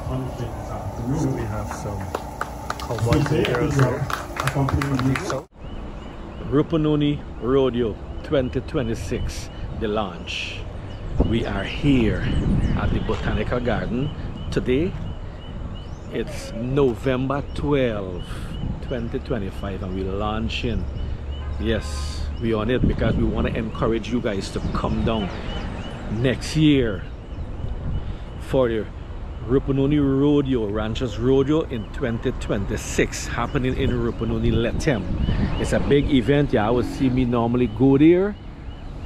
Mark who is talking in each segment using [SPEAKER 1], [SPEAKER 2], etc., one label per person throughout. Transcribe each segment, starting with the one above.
[SPEAKER 1] So we have some cowboys and girls here. So, Rupununi Rodeo 2026, the launch. We are here at the Botanical Garden today. It's November 12, 2025, and we're launching. Yes, we're on it because we want to encourage you guys to come down next year for the Rupununi Rodeo, Ranchers Rodeo in 2026, happening in Rupununi Letem. It's a big event. Yeah, I would see me normally go there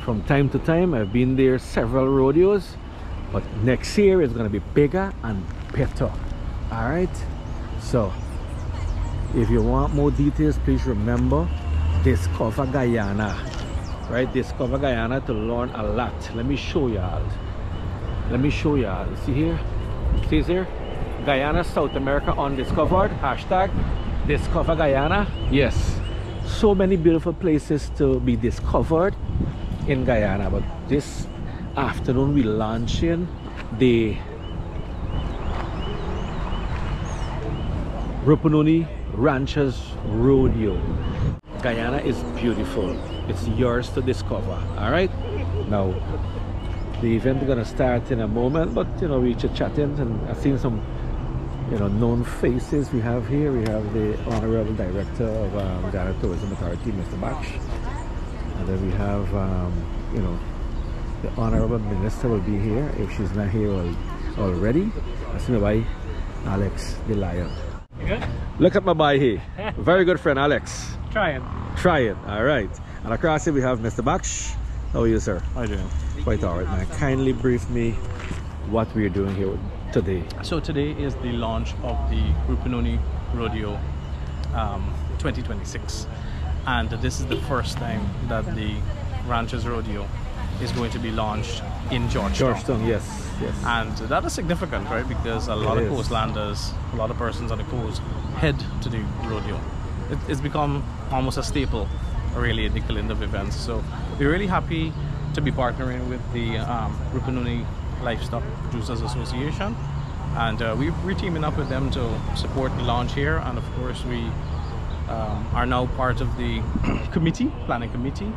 [SPEAKER 1] from time to time. I've been there several rodeos, but next year it's going to be bigger and better. All right, so if you want more details, please remember Discover Guyana, right? Discover Guyana to learn a lot. Let me show y'all. See here, see here, Guyana, South America undiscovered, hashtag Discover Guyana. Yes, so many beautiful places to be discovered in Guyana. But this afternoon we're launching the Rupununi Ranchers Rodeo. Guyana is beautiful. It's yours to discover. All right, now the event is gonna start in a moment, but you know, we just chatting, and I've seen some, you know, known faces we have here. We have the Honorable Director of Guyana Tourism Authority, Mr. Bach, and then we have you know, the Honorable Minister will be here if she's not here already. I see my boy Alex the Lion.
[SPEAKER 2] You good?
[SPEAKER 1] Look at my boy here. Very good friend Alex.
[SPEAKER 2] Try it.
[SPEAKER 1] All right. And across here we have Mr. Bach. How are you, sir?
[SPEAKER 2] How are you doing?
[SPEAKER 1] Quite all right, man. Kindly brief me what we're doing here today.
[SPEAKER 2] So today is the launch of the Rupununi Rodeo 2026, and this is the first time that the Ranchers Rodeo is going to be launched in Georgetown.
[SPEAKER 1] Yes.
[SPEAKER 2] And that is significant, right? Because a lot of coastlanders, a lot of persons on the coast head to the rodeo. It's become almost a staple, really, in the calendar of events. So we're really happy to be partnering with the Rupununi Livestock Producers Association, and we're teaming up with them to support the launch here. And of course, we are now part of the planning committee,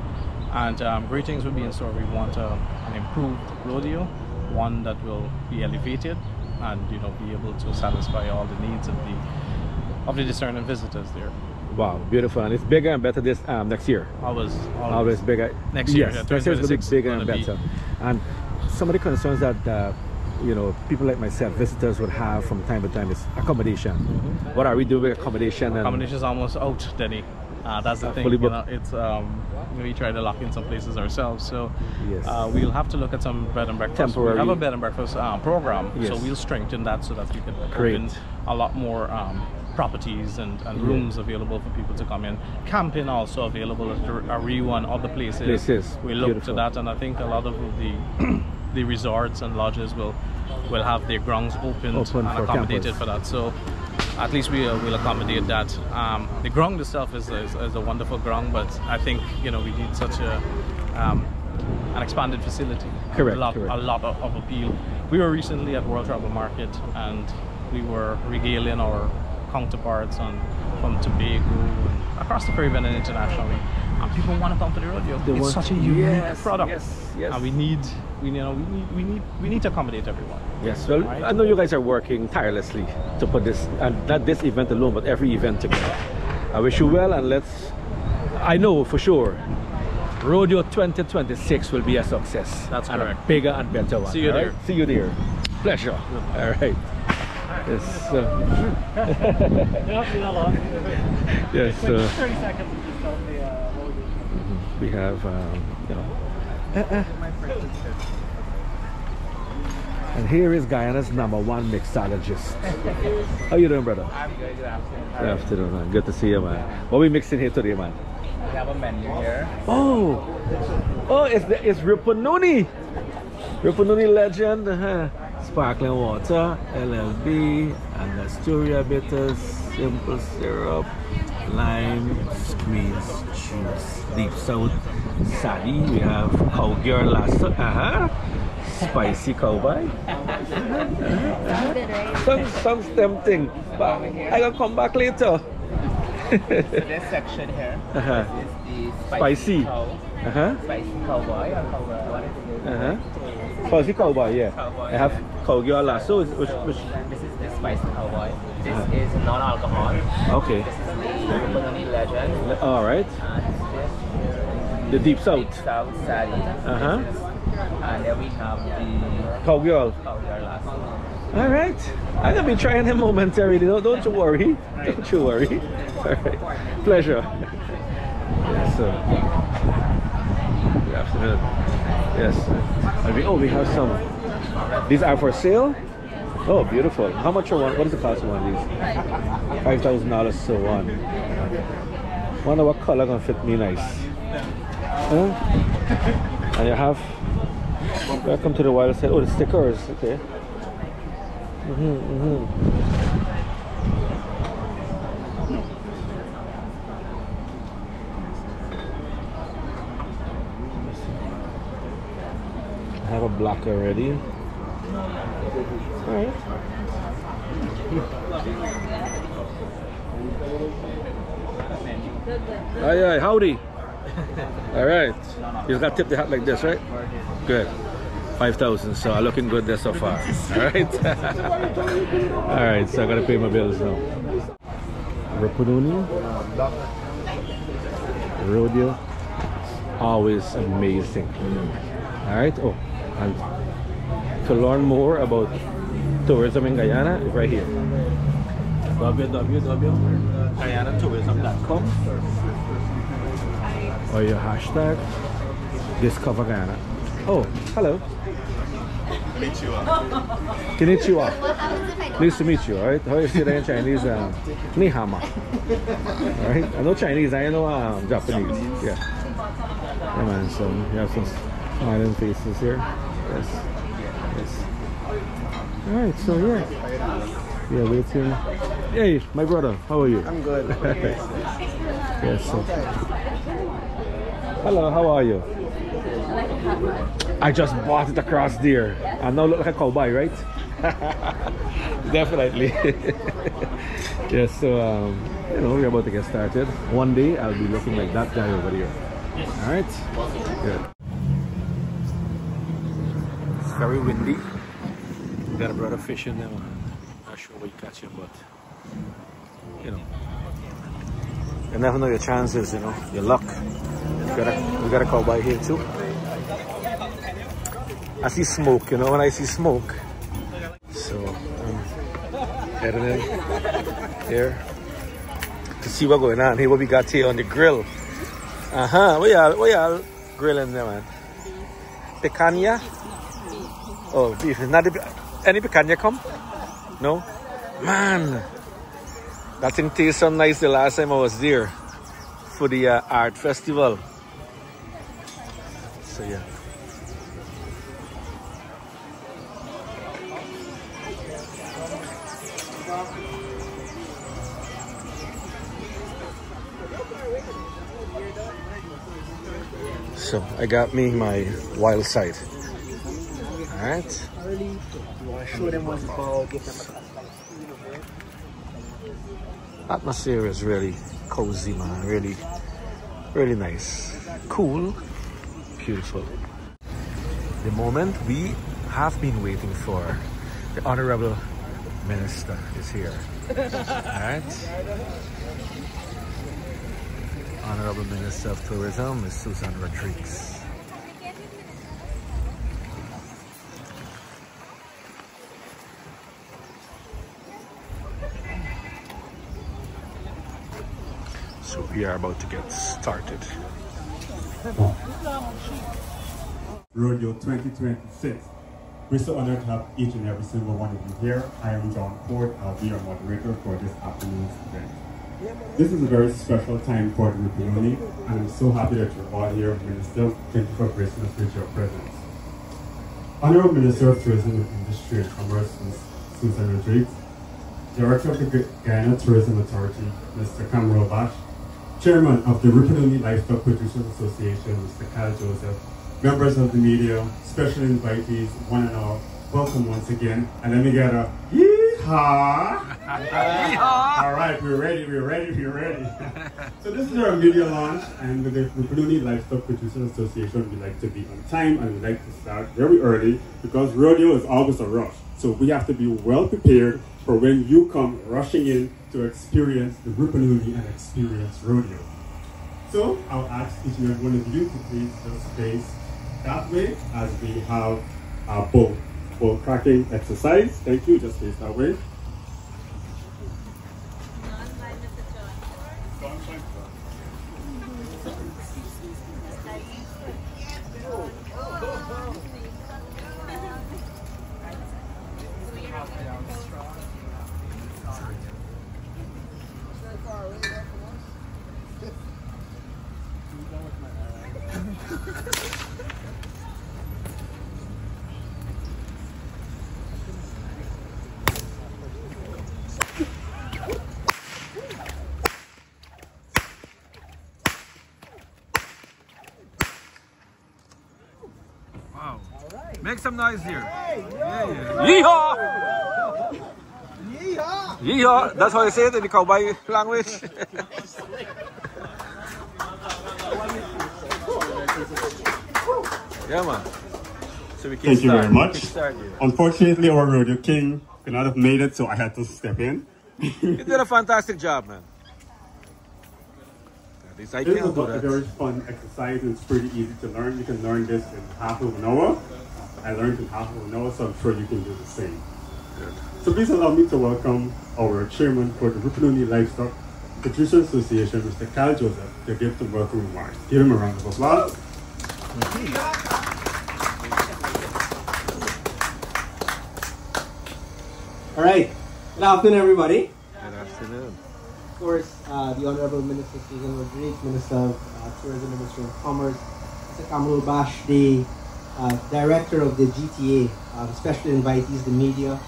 [SPEAKER 2] and great things will be in store. We want an improved rodeo, one that will be elevated and, you know, be able to satisfy all the needs of the discerning visitors there.
[SPEAKER 1] Wow, beautiful. And it's bigger and better this next year. Always bigger.
[SPEAKER 2] Next year,
[SPEAKER 1] yes, next year is going to be bigger and better. And some of the concerns that you know, people like myself, visitors would have from time to time is accommodation. What are we doing with accommodation?
[SPEAKER 2] Accommodation is almost out, Denny. That's the thing. You know, it's we try to lock in some places ourselves, so we'll have to look at some bed and breakfast.
[SPEAKER 1] Temporary.
[SPEAKER 2] We have a bed and breakfast program,
[SPEAKER 1] yes.
[SPEAKER 2] So we'll strengthen that so that we can open a lot more properties and rooms available for people to come in. Camping also available at Rio and other places. We look to that, and I think a lot of the resorts and lodges will have their grounds open and accommodated for that. So at least we'll accommodate that. The ground itself is a wonderful ground, but I think, you know, we need such an expanded facility.
[SPEAKER 1] Correct.
[SPEAKER 2] A lot of appeal. We were recently at World Travel Market, and we were regaling our counterparts from Tobago and across the Caribbean and internationally. And people want to come to the rodeo. It's such a unique product.
[SPEAKER 1] Yes.
[SPEAKER 2] And we need to accommodate everyone.
[SPEAKER 1] Yes. Well, right? I know you guys are working tirelessly to put this, and not this event alone, but every event together. I wish you well, and I know for sure Rodeo 2026 will be a success.
[SPEAKER 2] That's correct.
[SPEAKER 1] And a bigger and better one.
[SPEAKER 2] See you there.
[SPEAKER 1] See you there. Pleasure. All right. Yes. Yes.
[SPEAKER 3] 30 seconds to just tell me what we do.
[SPEAKER 1] We have, you know. And here is Guyana's #1 mixologist. How you doing, brother?
[SPEAKER 3] I'm good. Good afternoon.
[SPEAKER 1] Good afternoon, man. Good to see you, man. What are we mixing here today, man?
[SPEAKER 3] We have a menu here.
[SPEAKER 1] Oh, it's Rupununi. Rupununi legend. Sparkling water, LLB, Angostura bitters, simple syrup, lime, squeeze, juice, deep south, saddy. We have cowgirl last, Spicy cowboy.
[SPEAKER 4] Good, right?
[SPEAKER 1] Sounds tempting, but I gotta come back later.
[SPEAKER 3] So this section here is the
[SPEAKER 1] Spicy.
[SPEAKER 3] spicy cowboy or cowboy. What is it?
[SPEAKER 1] Spicy cowboy, yeah.
[SPEAKER 3] Cowboy,
[SPEAKER 1] I have cowgirl lasso. Which
[SPEAKER 3] This is the spicy cowboy. This is non-alcohol.
[SPEAKER 1] okay.
[SPEAKER 3] This is the Rupununi Legend.
[SPEAKER 1] All right.
[SPEAKER 3] And
[SPEAKER 1] The deep
[SPEAKER 3] this
[SPEAKER 1] south.
[SPEAKER 3] Deep South Sally. And then we have the
[SPEAKER 1] Cowgirl.
[SPEAKER 3] cowgirl lasso.
[SPEAKER 1] All right. I'm gonna be trying him momentarily. Don't you worry. Don't you worry. All right. Pleasure. Yes, sir. Good afternoon. Yes. We have some. These are for sale. Oh, beautiful. How much are one? What is the cost of one of these? $5,000 so one. Wonder what color gonna fit me nice. Huh? And you have. Welcome to the wild side. Oh, the stickers. Okay. I have a black already. Alright. Aye, howdy. Alright. You just got to tip the hat like this, right? Good. 5,000, so looking good there so far. Alright. Alright, so I gotta pay my bills now. Rupununi. Rodeo. Always amazing. Alright, oh, and to learn more about tourism in Guyana, right here. www.guyanatourism.com or your hashtag Discover Guyana. Oh, hello. Konnichiwa. Nice to meet you, alright? How you say that in Chinese? Ni hao ma. Alright? I know Chinese, I know Japanese. Yeah. Yeah, man, so you have some smiling faces here. Yes. Yes. Alright, so yeah. Yeah, waiting. Hey, my brother, how are you?
[SPEAKER 3] I'm good.
[SPEAKER 1] Yes, so. Hello, how are you? I just bought it across there. I now look like a cowboy, right? Definitely. Yes, so you know, we're about to get started. One day I'll be looking like that guy over there. Alright? Good. It's very windy. We got a brother fishing now. Not sure what you catch him, but you know. You never know your chances, you know, your luck. We got a cowboy here too. I see smoke, you know, when I see smoke. So I'm heading in here to see what's going on. Here what we got here on the grill. What y'all grilling there, man? Picanha? Oh, beef. Not any picanha come? No? Man! That thing tastes so nice the last time I was there for the art festival. So yeah. So I got me my wild side. Alright. Atmosphere is really cozy, man. Really nice. Cool. Beautiful. The moment we have been waiting for, the Honorable Minister is here. Alright. Honorable Minister of Tourism is Susan Rodriguez. So we are about to get started.
[SPEAKER 5] Rodeo 2026. We're so honored to have each and every single one of you here. I am John Ford. I'll be your moderator for this afternoon's event. This is a very special time for the Rupununi, and I'm so happy that you're all here. Minister, thank you for gracing us with your presence. Honorable Minister of Tourism, Industry and Commerce, Ms. Susan Rodriguez, Director of the Guyana Tourism Authority, Mr. Cameron Bash, Chairman of the Rupununi Livestock Producers Association, Mr. Kyle Joseph, members of the media, special invitees, one and all, welcome once again. And let me get a yeehaw! All right, we're ready. So this is our media launch, and with the Rupununi Livestock Producers Association, we like to be on time and we like to start very early because rodeo is always a rush. So we have to be well prepared for when you come rushing in to experience the Rupununi and experience rodeo. So I'll ask each and every one of you to please just face that way as we have our bull cracking exercise. Thank you, just face that way.
[SPEAKER 1] Wow. Make some noise here. Yeehaw! Yeehaw! Yeehaw! That's how you say it in the cowboy language. Yeah, man. So we can
[SPEAKER 5] Thank you very much. Unfortunately, our rodeo king could not have made it, so I had to step in.
[SPEAKER 1] You did a fantastic job, man. This is a
[SPEAKER 5] very fun exercise, and it's pretty easy to learn. You can learn this in half of an hour. I learned in half of an hour, so I'm sure you can do the same. Good. So please allow me to welcome our chairman for the Rupununi Livestock Producers Association, Mr. Kyle Joseph, to give some welcome remarks. Give him a round of applause.
[SPEAKER 6] All right. Good afternoon, everybody.
[SPEAKER 1] Good afternoon.
[SPEAKER 6] Of course, the Honorable Minister Susan Rodriguez, Minister of Tourism, Minister of Commerce, Mr. Kamal Bash, the Director of the GTA, special invitees, the media.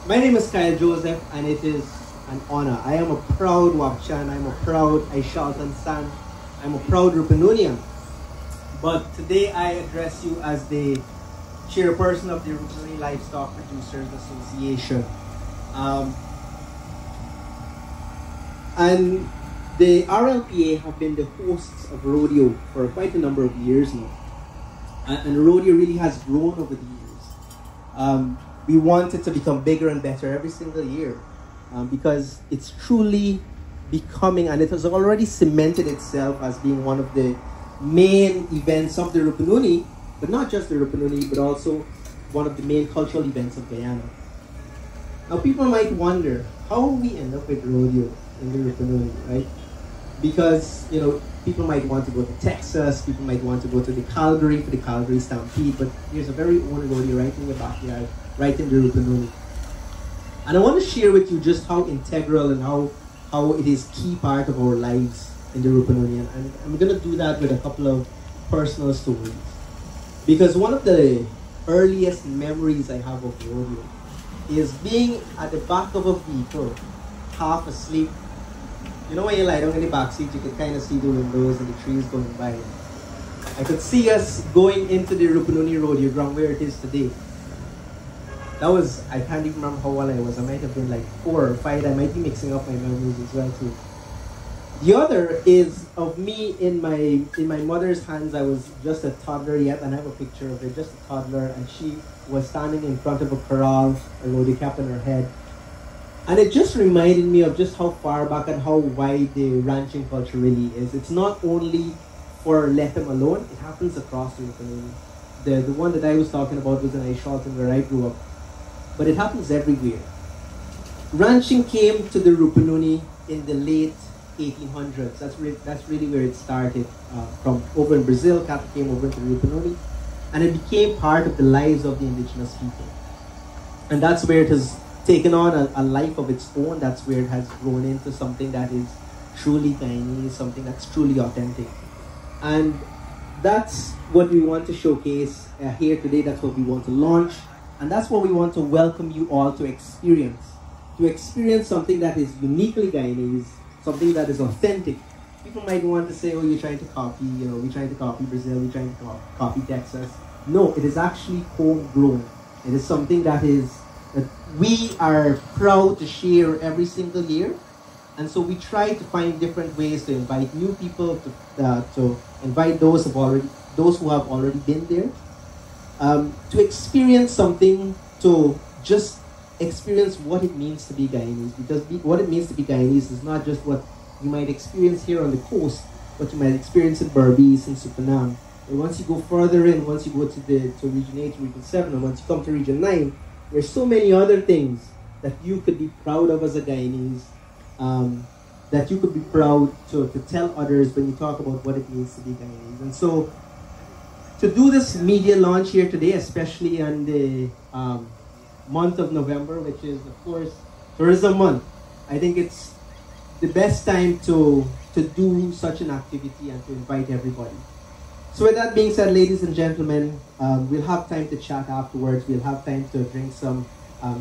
[SPEAKER 6] My name is Kyle Joseph, and it is an honor. I am a proud Wapchan, I'm a proud Aishaltan San, I'm a proud Rupununian. But today I address you as the chairperson of the Rupununi Livestock Producers Association. And the RLPA have been the hosts of rodeo for quite a number of years now. And rodeo really has grown over the years. We want it to become bigger and better every single year because it's truly becoming, and it has already cemented itself as being one of the main events of the Rupununi, but not just the Rupununi, but also one of the main cultural events of Guyana. Now people might wonder, how we end up with rodeo in the Rupununi, right? Because, you know, people might want to go to Texas, people might want to go to the Calgary for the Calgary Stampede, but there's a very own rodeo right in your backyard, right in the Rupununi. And I want to share with you just how integral and how it is key part of our lives in the Rupununi. And I'm going to do that with a couple of personal stories. Because one of the earliest memories I have of rodeo is being at the back of a vehicle, half asleep. You know when you lie down in the back seat, you can kind of see the windows and the trees going by. I could see us going into the Rupununi Rodeo ground where it is today. That was, I can't even remember how old I was. I might have been like 4 or 5. I might be mixing up my memories as well too. The other is of me in my mother's hands. I was just a toddler yet, and I have a picture of it, just a toddler, and she was standing in front of a corral, a rodeo cap on her head. And it just reminded me of just how far back and how wide the ranching culture really is. It's not only for Let Them Alone, it happens across the Rupununi. The one that I was talking about was in Aishaltan, where I grew up. But it happens everywhere. Ranching came to the Rupununi in the late 1800s. That's really where it started. From over in Brazil, cattle came over to the Rupununi, and it became part of the lives of the indigenous people. And that's where it has taken on a life of its own. That's where it has grown into something that is truly Guyanese, something that's truly authentic. And that's what we want to showcase here today. That's what we want to launch. And that's what we want to welcome you all to experience. To experience something that is uniquely Guyanese, something that is authentic, people might want to say, oh, you're trying to copy, we're trying to copy Brazil, we're trying to copy Texas. No, it is actually homegrown. It is something that we are proud to share every single year. And so we try to find different ways to invite new people, to invite those who have already been there, to experience something, to just experience what it means to be Guyanese. Because what it means to be Guyanese is not just what you might experience here on the coast, what you might experience in Berbice and Supanam. But once you go further in, once you go to Region 8, Region 7, and once you come to Region 9, there's so many other things that you could be proud of as a Guyanese, that you could be proud to tell others when you talk about what it means to be Guyanese. And so, to do this media launch here today, especially on the month of November, which is, of course, Tourism Month, I think it's the best time to do such an activity and to invite everybody. So with that being said, ladies and gentlemen, we'll have time to chat afterwards. We'll have time to drink some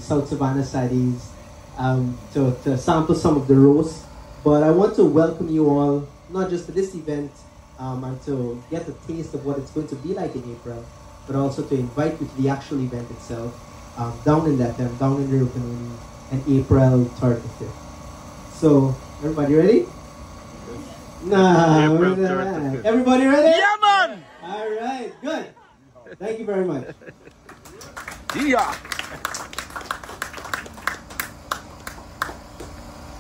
[SPEAKER 6] South Savannah Saddies, to sample some of the roast. But I want to welcome you all, not just to this event, and to get a taste of what it's going to be like in April, but also to invite you to the actual event itself, down in the Rupununi, on April 3rd to 5th. So, everybody ready? Nah,
[SPEAKER 1] April 3rd to 5th.
[SPEAKER 6] Everybody ready?
[SPEAKER 1] Yeah, man!
[SPEAKER 6] All right, good. Thank you very much.
[SPEAKER 1] Yeah.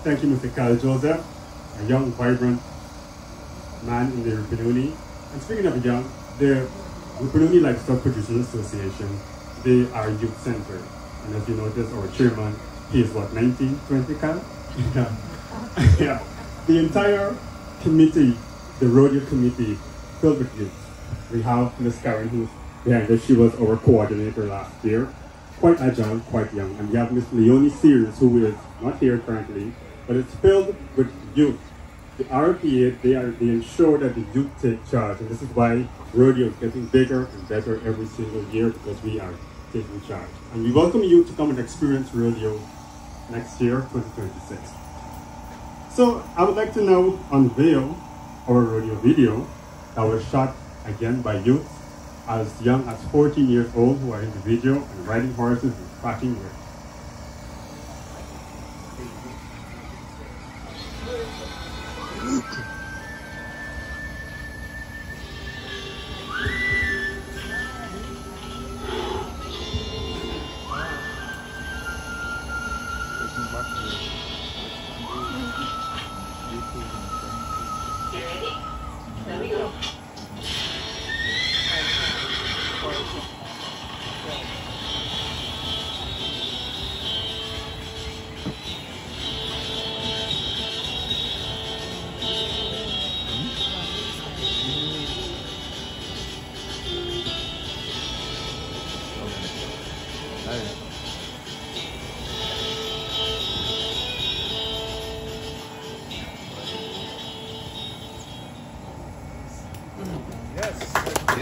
[SPEAKER 5] Thank you, Mr. Carl Joseph, a young, vibrant man in the Rupununi. And speaking of young, the Rupununi Livestock Producers Association, they are youth-centered. And as you notice, our chairman, he is what, 19, 20, Carl? Yeah. Yeah. The entire committee, the rodeo committee, filled with youth. We have Ms. Karen, who's behind us. She was our coordinator last year. Quite agile, quite young. And we have Ms. Leonie Sears, who is not here currently, but it's filled with youth. The RPA, they ensure that the youth take charge. And this is why rodeo is getting bigger and better every single year, because we are taking charge. And we welcome you to come and experience rodeo next year, 2026. So I would like to now unveil our rodeo video that was shot again by youth as young as 14 years old who are in the video and riding horses and cracking whips.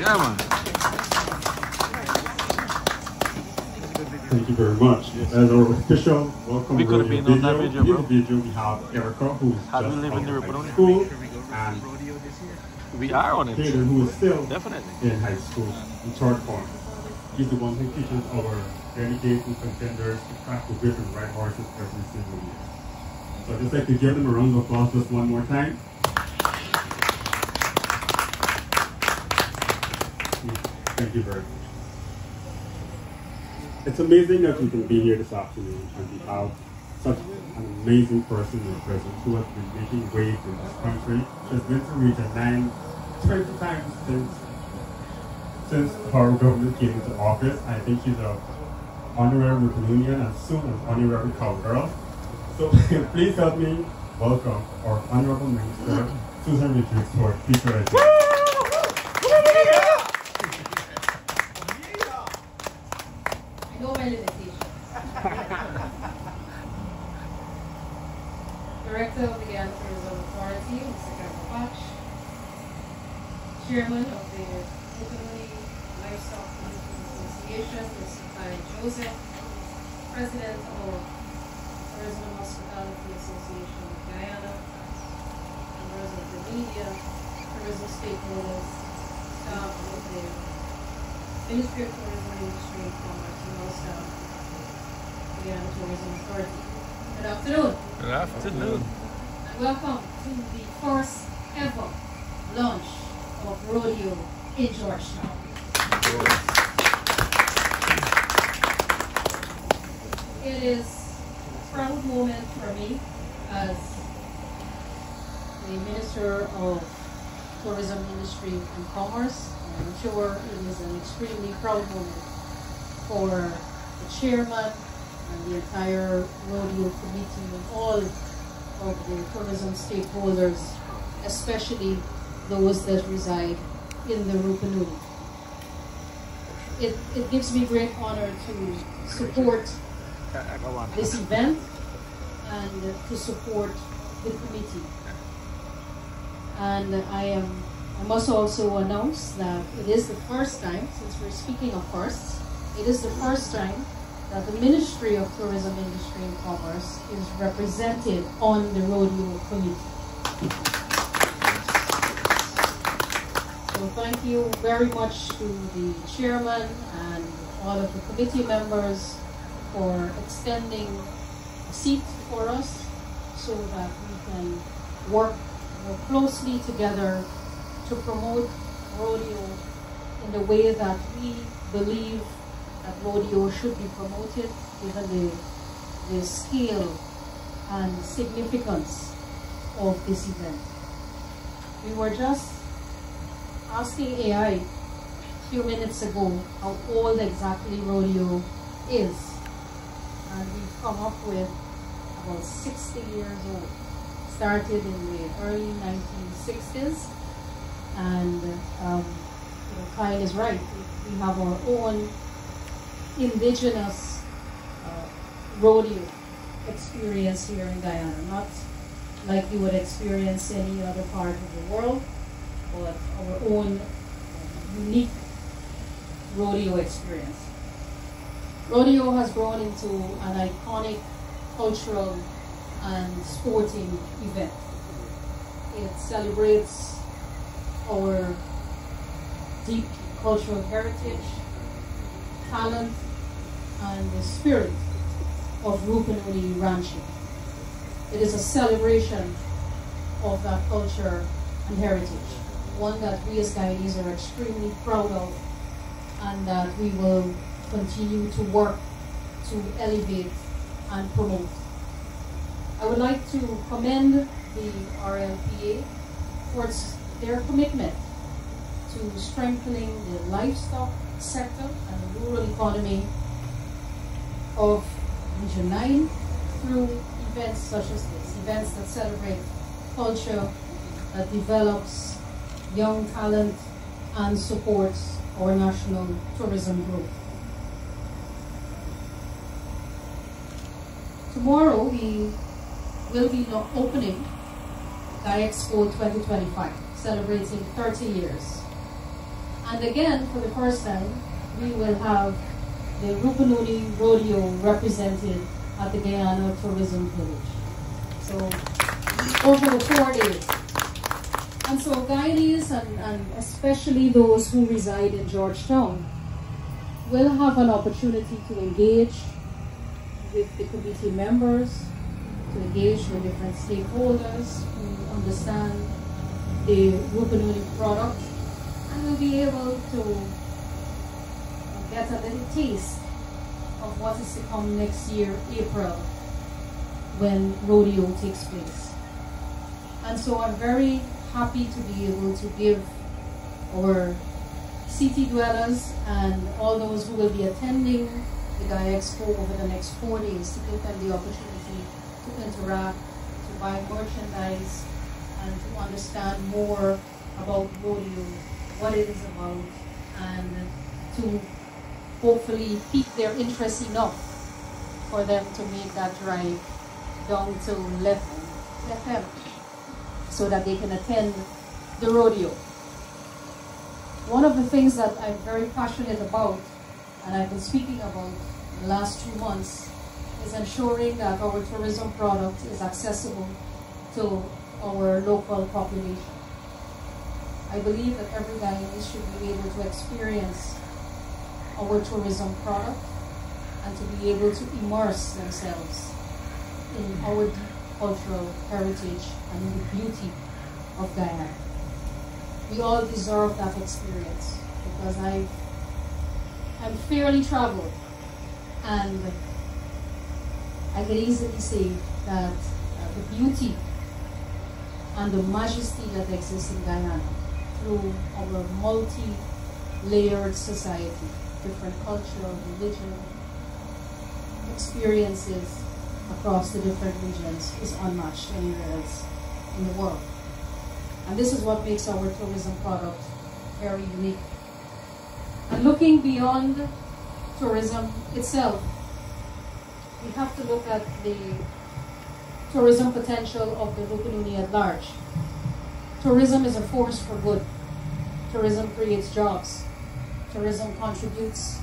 [SPEAKER 1] Yeah, man.
[SPEAKER 5] Thank you very much. As our official welcome
[SPEAKER 1] We could have
[SPEAKER 5] rodeo
[SPEAKER 1] been on that video, bro.
[SPEAKER 5] In the video, we have Erica, who's
[SPEAKER 1] Had we
[SPEAKER 5] just
[SPEAKER 1] lived in the
[SPEAKER 5] out of high
[SPEAKER 1] Rupununi?
[SPEAKER 5] school, and
[SPEAKER 1] We are on it.
[SPEAKER 5] Caden, who is still
[SPEAKER 1] Definitely.
[SPEAKER 5] in high school in third form. He's the one who teaches our renegades and contenders to crack the whip and ride horses every single year. So I'd just like to give them a round of applause just one more time. Thank you very much. It's amazing that we can be here this afternoon and we have such an amazing person in presence who has been making waves in this country. She has been to Region 9 20 times since our government came into office. I think she's an honorary Rupununian and soon an honorary cowgirl. So please help me welcome our Honorable Minister, Susan Richards, to our speaker education.
[SPEAKER 4] I know my limitations. Director of the Guyana Tourism Authority, Mr. Kevin Patch. Chairman of the Rupununi Livestock Producers Association, Mr. Ty Joseph. President of Tourism and Hospitality Association of Guyana. And members of the media, tourism stakeholders, staff of the Ministry of Tourism, Industry and Commerce, and all staff of the Tourism Authority. Good afternoon.
[SPEAKER 2] Good afternoon.
[SPEAKER 4] And welcome to the first ever launch of Rodeo in Georgetown. It is a proud moment for me as the Minister of Tourism, Industry and Commerce. I'm sure it is an extremely proud moment for the chairman and the entire Rodeo committee and all of the tourism stakeholders, especially those that reside in the Rupununi. It gives me great honor to support this event and to support the committee. And I must also announce that it is the first time, since we're speaking of firsts, it is the first time that the Ministry of Tourism, Industry and Commerce is represented on the Rodeo Committee. So thank you very much to the chairman and all of the committee members for extending a seat for us so that we can work more closely together to promote rodeo in the way that we believe that rodeo should be promoted, given the scale and significance of this event. We were just asking AI a few minutes ago how old exactly rodeo is, and we've come up with about 60 years old. Started in the early 1960s, and Kyle is right. We have our own indigenous rodeo experience here in Guyana, not like you would experience any other part of the world, but our own unique rodeo experience. Rodeo has grown into an iconic cultural and sporting event. It celebrates our deep cultural heritage, talent, and the spirit of Rupununi ranching. It is a celebration of that culture and heritage, one that we as Guyanese are extremely proud of, and that we will continue to work to elevate and promote. I would like to commend the RLPA towards their commitment to strengthening the livestock sector and the rural economy of Region 9 through events such as this, events that celebrate culture, that develops young talent and supports our national tourism growth. Tomorrow we will be opening Expo 2025, celebrating 30 years. And again, for the first time, we will have the Rupununi Rodeo represented at the Guyana Tourism Village. So, over the 4 days. And so Guyanese, and especially those who reside in Georgetown, will have an opportunity to engage with the committee members, to engage with different stakeholders who understand the Rupununi product, and will be able to get a little taste of what is to come next year, April, when rodeo takes place. And so I'm very happy to be able to give our city dwellers and all those who will be attending the Expo over the next 4 days to give them the opportunity to interact, to buy merchandise, and to understand more about rodeo, what it is about, and to hopefully pique their interest enough for them to make that drive down to Lethem so that they can attend the rodeo. One of the things that I'm very passionate about, and I've been speaking about the last 2 months, is ensuring that our tourism product is accessible to our local population. I believe that every Guyanese should be able to experience our tourism product and to be able to immerse themselves in our deep cultural heritage and in the beauty of Guyana. We all deserve that experience because I'm fairly traveled, and I can easily say that the beauty and the majesty that exists in Guyana through our multi-layered society, different cultural, religion, experiences across the different regions is unmatched anywhere else in the world. And this is what makes our tourism product very unique. And looking beyond tourism itself, we have to look at the tourism potential of the Rupununi at large. Tourism is a force for good. Tourism creates jobs. Tourism contributes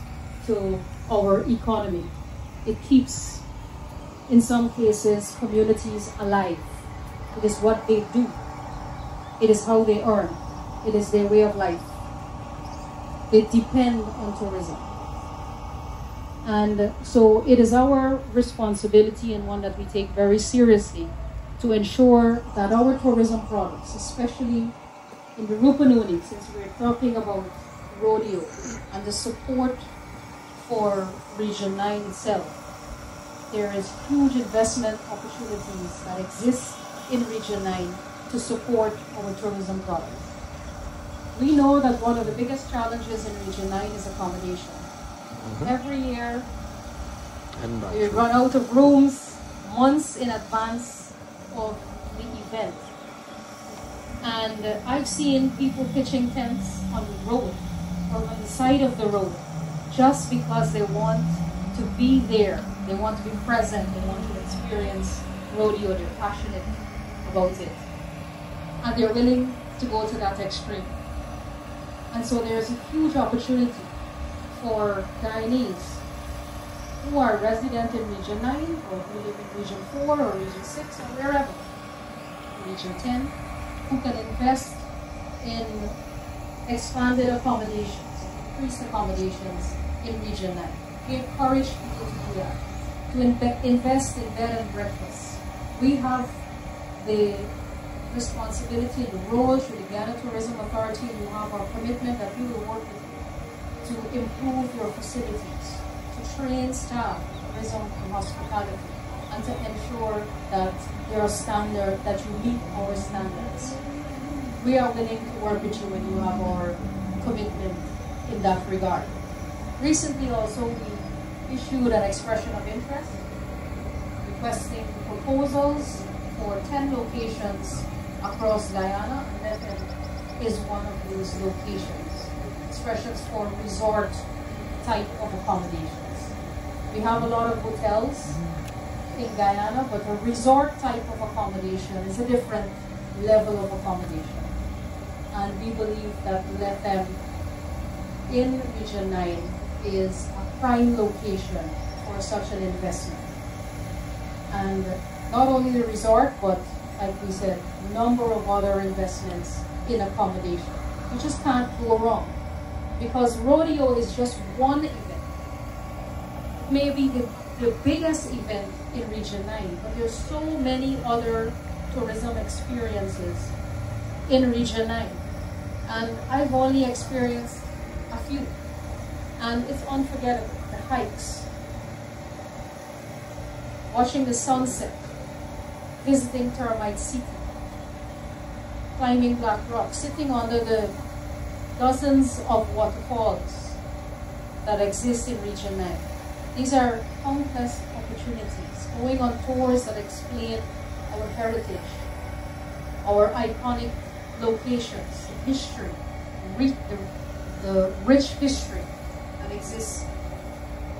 [SPEAKER 4] to our economy. It keeps, in some cases, communities alive. It is what they do. It is how they earn. It is their way of life. They depend on tourism. And so it is our responsibility, and one that we take very seriously, to ensure that our tourism products, especially in the Rupununi, since we're talking about Rodeo and the support for Region 9 itself, there is huge investment opportunities that exist in Region 9 to support our tourism product. We know that one of the biggest challenges in Region 9 is accommodation. Every year, we run out of rooms months in advance of the event. And I've seen people pitching tents on the road or on the side of the road just because they want to be there. They want to be present. They want to experience rodeo. They're passionate about it. And they're willing to go to that extreme. And so there's a huge opportunity for Guyanese who are resident in Region 9 or who live in Region 4 or Region 6 or wherever, Region 10, who can invest in expanded accommodations, increased accommodations in Region 9. We encourage people to do that, to invest in bed and breakfast. We have the responsibility and the role through the Guyana Tourism Authority. We have our commitment that we will work with you to improve your facilities, to train staff, tourism and hospitality, and to ensure that there are standards, that you meet our standards. We are willing to work with you when you have our commitment in that regard. Recently also we issued an expression of interest requesting proposals for 10 locations across Guyana, and Lethem is one of those locations. Expressions for resort type of accommodations. We have a lot of hotels in Guyana, but a resort type of accommodation is a different level of accommodation. And we believe that Lethem in Region 9 is a prime location for such an investment. And not only the resort, but like we said, a number of other investments in accommodation. You just can't go wrong, because rodeo is just one event, maybe the biggest event in Region 9, but there's so many other tourism experiences in Region 9, and I've only experienced a few, and it's unforgettable. The hikes, watching the sunset, visiting Termite City, climbing Black Rock, sitting under the dozens of waterfalls that exist in Region 9. These are countless opportunities. Going on tours that explain our heritage, our iconic locations, the history, the rich history that exists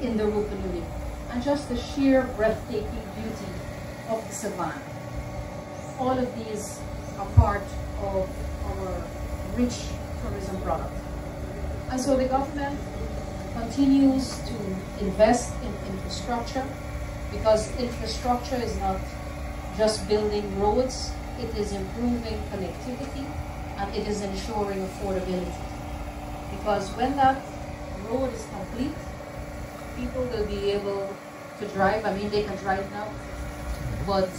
[SPEAKER 4] in the Rupununi, and just the sheer breathtaking beauty of the savannah. All of these are part of our rich tourism product. And so the government continues to invest in infrastructure, because infrastructure is not just building roads, it is improving connectivity, and it is ensuring affordability. Because when that road is complete, people will be able to drive. I mean, they can drive now, but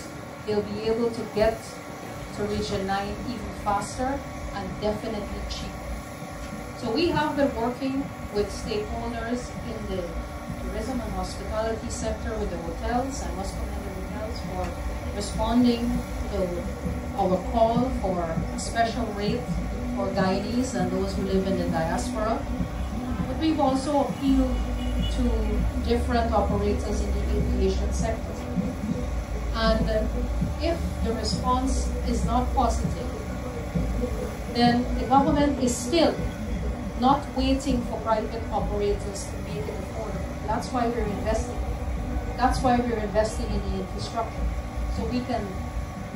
[SPEAKER 4] they'll be able to get to Region 9 even faster and definitely cheaper. So we have been working with stakeholders in the tourism and hospitality sector with the hotels. I must commend the hotels for responding to our call for a special rate for guidees and those who live in the diaspora. But we've also appealed to different operators in the aviation sector. And if the response is not positive, then the government is still not waiting for private operators to make it affordable. That's why we're investing. That's why we're investing in the infrastructure. So we can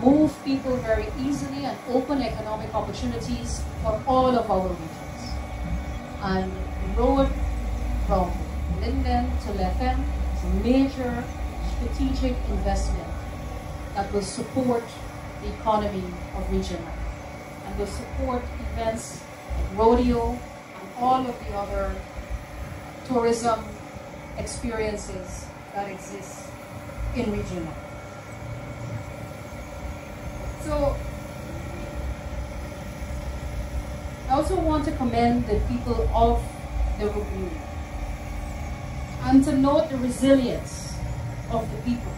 [SPEAKER 4] move people very easily and open economic opportunities for all of our regions. And the road from Linden to Lethem is a major strategic investment that will support the economy of Region 9 and will support events like Rodeo and all of the other tourism experiences that exist in Region 9. So, I also want to commend the people of the Rodeo and to note the resilience of the people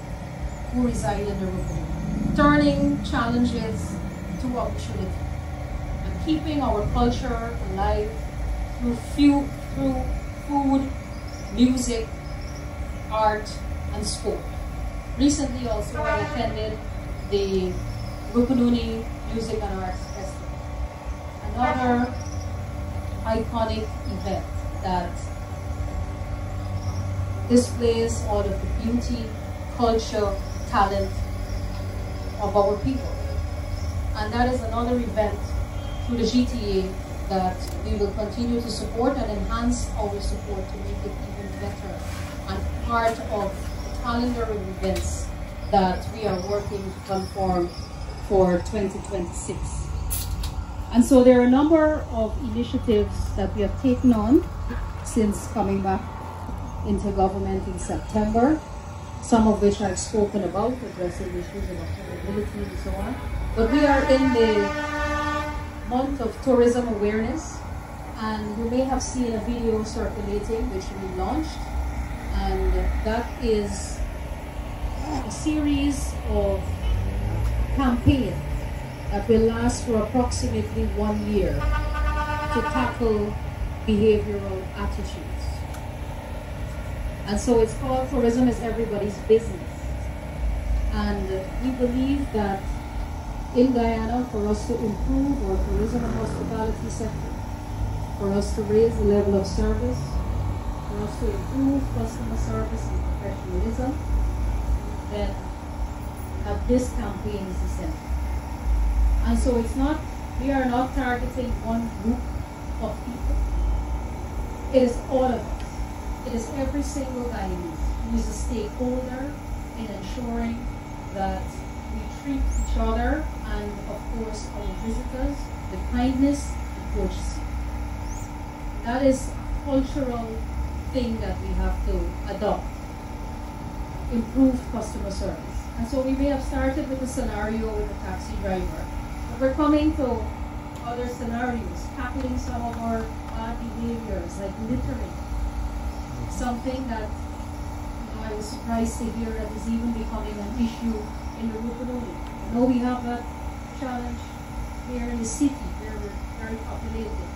[SPEAKER 4] who reside in the Rodeo, turning challenges to opportunity and keeping our culture alive through food, music, art, and sport. Recently also I attended the Rupununi Music and Arts Festival, another iconic event that displays all of the beauty, culture, talent of our people. And that is another event through the GTA that we will continue to support and enhance our support to make it even better and part of the calendar of events that we are working to conform for 2026. And so there are a number of initiatives that we have taken on since coming back into government in September, some of which I've spoken about, addressing issues of affordability and so on. But we are in the month of tourism awareness, and you may have seen a video circulating which we launched, and that is a series of campaigns that will last for approximately 1 year to tackle behavioral attitudes. And so it's called Tourism is Everybody's Business. And we believe that in Guyana, for us to improve our tourism and hospitality sector, for us to raise the level of service, for us to improve customer service and professionalism, then this campaign is essential. And so it's not, we are not targeting one group of people. It is all of us. It is every single Guyanese who is a stakeholder in ensuring that we treat each other and, of course, our visitors with kindness and courtesy. That is a cultural thing that we have to adopt. Improved customer service. And so we may have started with a scenario with a taxi driver, but we're coming to other scenarios, tackling some of our bad behaviors like littering. Something that I was surprised to hear that is even becoming an issue in the Rupununi. I know we have that challenge here in the city where we're very populated.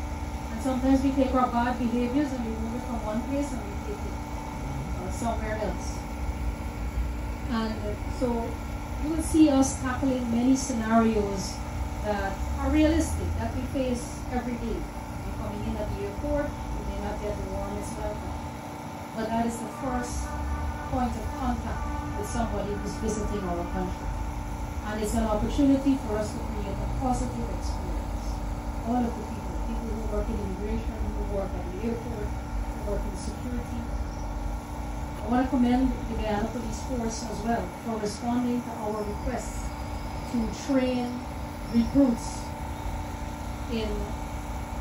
[SPEAKER 4] And sometimes we take our bad behaviors and we move it from one place and we take it somewhere else. And so you will see us tackling many scenarios that are realistic, that we face every day. You're coming in at the airport, you may not get the warmest welcome. But that is the first point of contact with somebody who's visiting our country. And it's an opportunity for us to create a positive experience. All of the people who work in immigration, who work at the airport, who work in security. I want to commend the Guyana Police Force as well for responding to our requests to train recruits in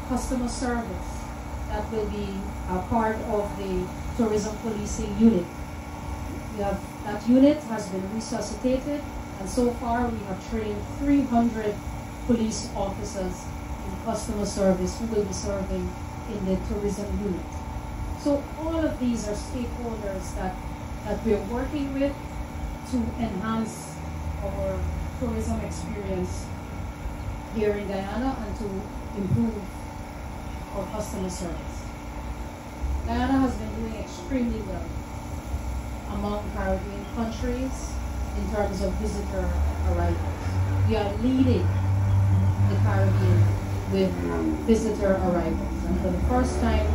[SPEAKER 4] customer service that will be a part of the tourism policing unit. That unit has been resuscitated, and so far we have trained 300 police officers in customer service who will be serving in the tourism unit. So all of these are stakeholders that we're working with to enhance our tourism experience here in Guyana and to improve our customer service. Guyana has been doing extremely well among Caribbean countries in terms of visitor arrivals. We are leading the Caribbean with visitor arrivals. And for the first time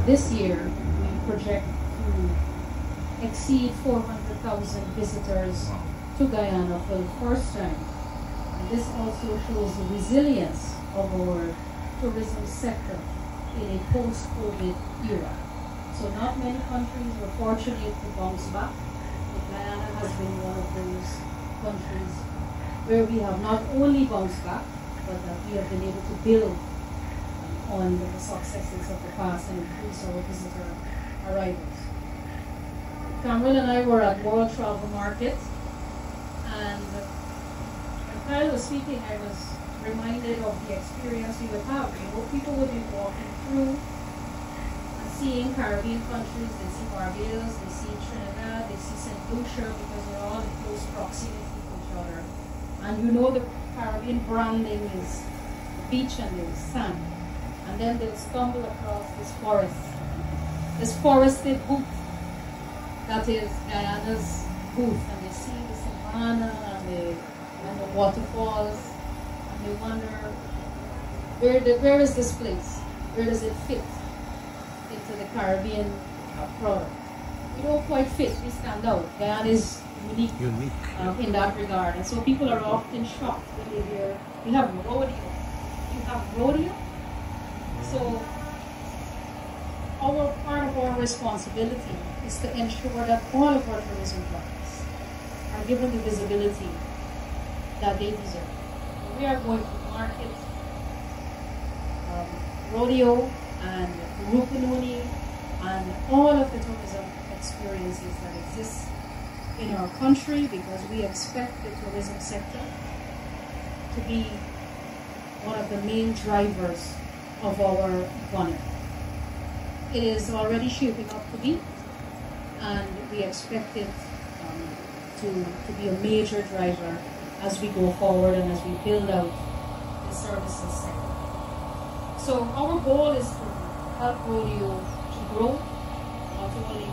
[SPEAKER 4] this year, we project to exceed 400,000 visitors to Guyana for the first time. And this also shows the resilience of our tourism sector in a post-COVID era. So not many countries were fortunate to bounce back, but Guyana has been one of those countries where we have not only bounced back, but that we have been able to build on the successes of the past and increase our visitor arrivals. Cameron and I were at World Travel Market, and when Kyle was speaking, I was reminded of the experience we would have. You know, people would be walking through and seeing Caribbean countries. They see Barbados, they see Trinidad, they see St. Lucia, because we're all in close proximity to each other. And you know the Caribbean branding is the beach and the sand. And then they'll stumble across this forested booth that is Guyana's booth, and they see the savannah and the waterfalls, and they wonder, where is this place? Where does it fit into the Caribbean product? We don't quite fit, we stand out. Guyana is unique. In that regard. And so people are often shocked when they hear, you have rodeo. You have rodeo? So part of our responsibility is to ensure that all of our tourism products are given the visibility that they deserve. We are going to market rodeo and Rupununi and all of the tourism experiences that exist in our country, because we expect the tourism sector to be one of the main drivers of our economy. It is already shaping up to be, and we expect it to be a major driver as we go forward and as we build out the services sector. So our goal is to help rodeo to grow, not only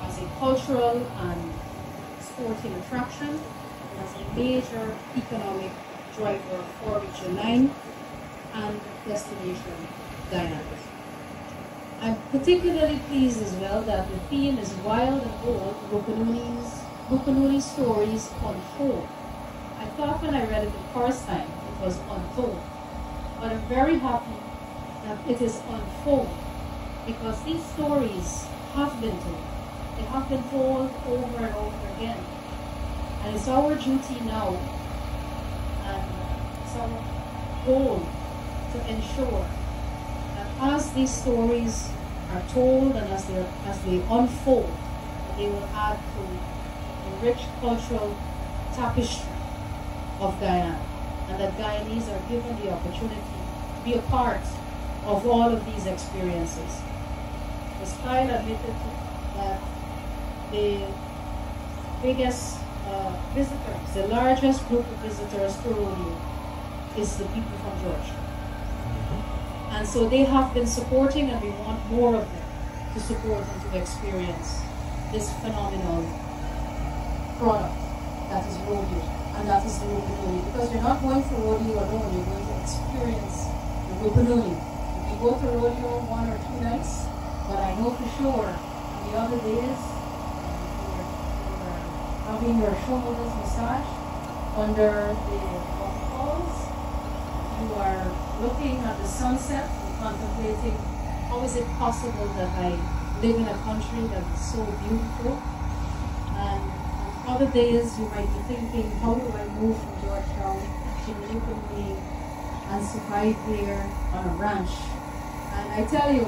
[SPEAKER 4] as a cultural and sporting attraction, as a major economic driver for Region 9 and destination Guyana. I'm particularly pleased as well that the theme is Wild and Bold, Rupununi Stories Untold. I thought when I read it the first time it was untold, but I'm very happy that it is unfold, because these stories have been told. They have been told over and over again. And it's our duty now, and it's our goal to ensure that as these stories are told and as they unfold, they will add to the rich cultural tapestry of Guyana, and that Guyanese are given the opportunity to be a part of all of these experiences. As Kyle admitted that the biggest visitors, the largest group of visitors to rodeo is the people from Georgetown. And so they have been supporting, and we want more of them to support and to experience this phenomenal product that is rodeo, and that is the Rupununi. Because you're not going for rodeo alone, you're going to experience the Rupununi. You can go to rodeo 1 or 2 nights, but I know for sure the other days, having your shoulders massaged under the waterfalls, you are looking at the sunset and contemplating, how is it possible that I live in a country that is so beautiful? And other days you might be thinking, how do I move from Georgetown to Newfoundland and survive there on a ranch? And I tell you,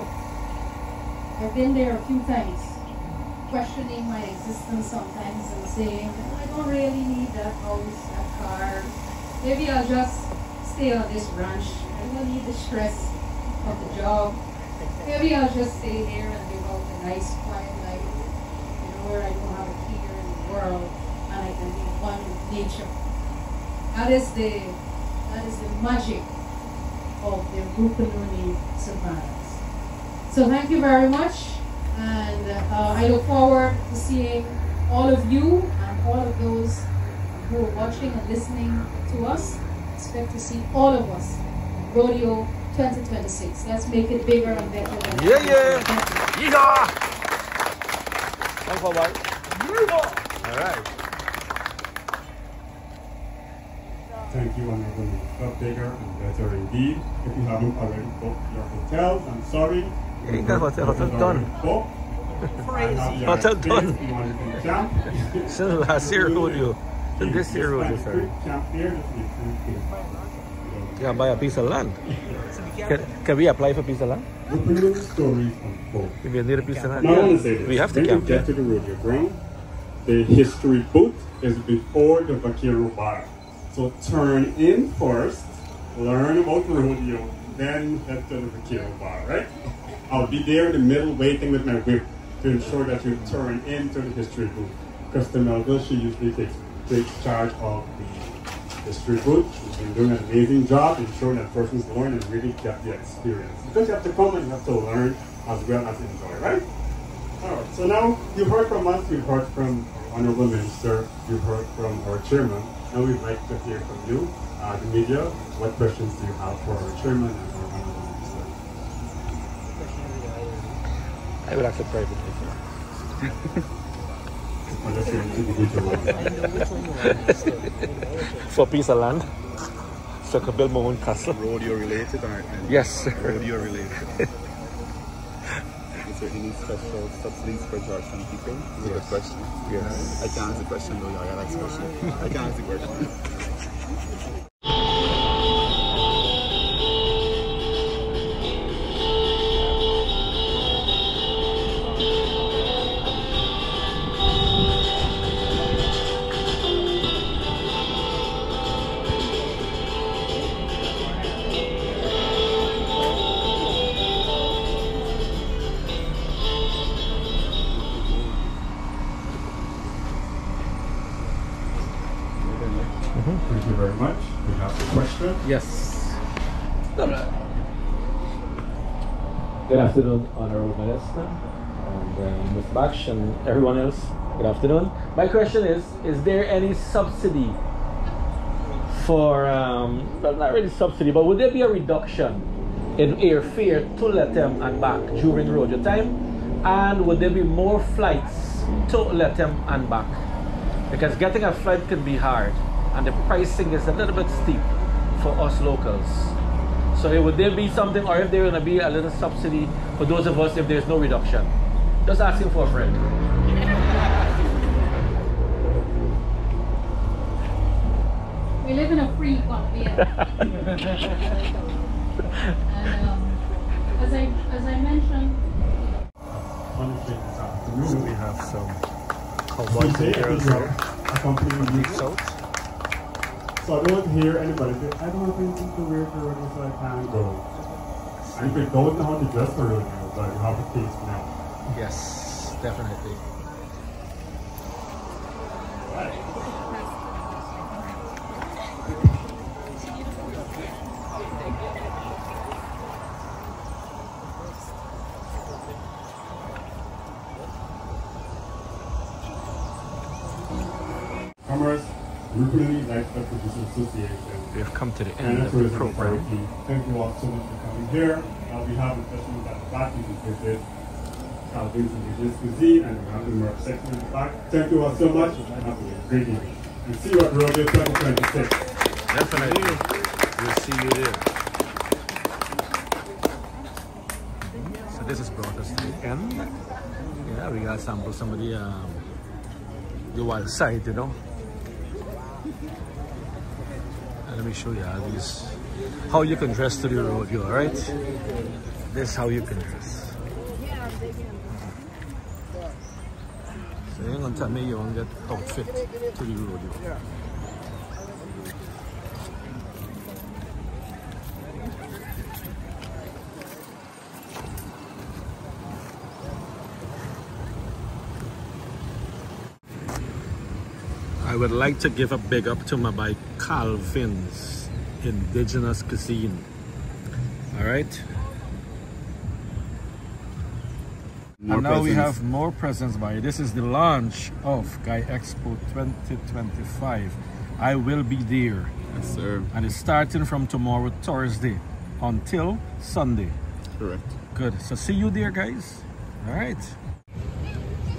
[SPEAKER 4] I've been there a few times, questioning my existence sometimes and saying, oh, I don't really need that house, that car. Maybe I'll just stay on this ranch. I don't need the stress of the job. Maybe I'll just stay here and live out a nice, quiet life, where I don't have a care in the world and I can be one with nature. That is the magic of the Rupununi savannas. So thank you very much, and I look forward to seeing all of you and all of those who are watching and listening to us. Expect to see all of us at Rodeo 2026. Let's make it bigger and better.
[SPEAKER 1] Yeah. Yeehaw! Thanks, bye-bye. All right.
[SPEAKER 5] Thank you, Honorable Minister. Bigger and better indeed. If you haven't already booked your hotels, I'm sorry.
[SPEAKER 1] Hotel done. Hotel done. Since last year rodeo. This year rodeo, sorry. You can buy a piece of land. Can we apply for a piece of land? If you need a piece of land, we have to camp.
[SPEAKER 5] Get to the rodeo ground. The history booth is before the vaquero bar. So turn in first, learn about rodeo, then head to the vaquero bar, right? I'll be there in the middle waiting with my whip to ensure that you turn into the history booth. Krista Melville, she usually takes charge of the history booth. She's been doing an amazing job ensuring that persons learn and really get the experience. Because you have to come and you have to learn as well as enjoy, right? Alright, so now you've heard from us, you've heard from Honorable Minister, you've heard from our chairman. Now we'd like to hear from you, the media. What questions do you have for our chairman and our Honorable Minister?
[SPEAKER 1] I would ask it privately. For a piece of land, so I could build my own castle.
[SPEAKER 7] Rodeo related or
[SPEAKER 1] yes, sir.
[SPEAKER 7] Rodeo related. Is there any special subsidies for Georgetown people? Is it a good question?
[SPEAKER 1] Yes.
[SPEAKER 7] I can't answer the question though, y'all got the question. I can't answer the question.
[SPEAKER 5] Thank you very much. We have a question.
[SPEAKER 1] Yes. Good afternoon, Honorable Minister, and Ms. Baksh and everyone else. Good afternoon. My question is there any subsidy for, well, not really subsidy, but would there be a reduction in airfare to Lethem and back during rodeo time? And would there be more flights to Lethem and back? Because getting a flight can be hard, and the pricing is a little bit steep for us locals. So would there be something, or if there going to be a little subsidy for those of us if there's no reduction? Just asking for a friend.
[SPEAKER 4] We live in a free economy. And as I mentioned,
[SPEAKER 1] We have some cowboys and girls here. South.
[SPEAKER 5] So I don't hear anybody say, I don't have anything to wear for rodeo, so I can't go. And if you don't know how to dress for rodeo, but you have a taste now.
[SPEAKER 1] Yes, definitely.
[SPEAKER 5] Commerce, Rupununi Livestock Producers Association.
[SPEAKER 1] We have come to the
[SPEAKER 5] And
[SPEAKER 1] end of the
[SPEAKER 5] Tourism
[SPEAKER 1] program.
[SPEAKER 5] Authority. Thank you all so much for coming here. We have refreshments at the back. You can visit Calvin's Indigenous Cuisine, and we have the merch section at the back. Thank you all so much. Have a great evening. And see you at Rodeo 2026.
[SPEAKER 1] Definitely. We'll see you there. So this has brought us to the end. Yeah, we got to sample some of the the wild side, you know. And let me show you how you can dress to the rodeo, alright? This is how you can dress. So you're gonna tell me you won't get outfit to the rodeo. I would like to give a big up to my boy Calvin's Indigenous Cuisine. Alright? And now we have more presents by. This is the launch of Guy Expo 2025. I will be there.
[SPEAKER 7] Yes, sir.
[SPEAKER 1] And it's starting from tomorrow, Thursday, until Sunday.
[SPEAKER 7] Correct.
[SPEAKER 1] Good. So see you there, guys. Alright.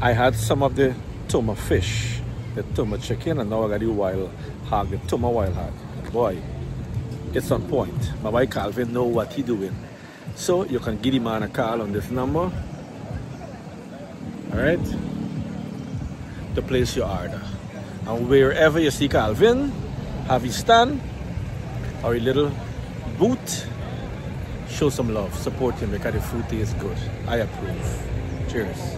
[SPEAKER 1] I had some of the tuma fish, the tuma chicken, and now I got the wild hog, the tuma wild hog. Boy, it's on point. My boy Calvin know what he doing. So you can give him a call on this number. Alright? To place your order. And wherever you see Calvin, have his stand or a little booth, show some love, support him because the food is good. I approve. Cheers.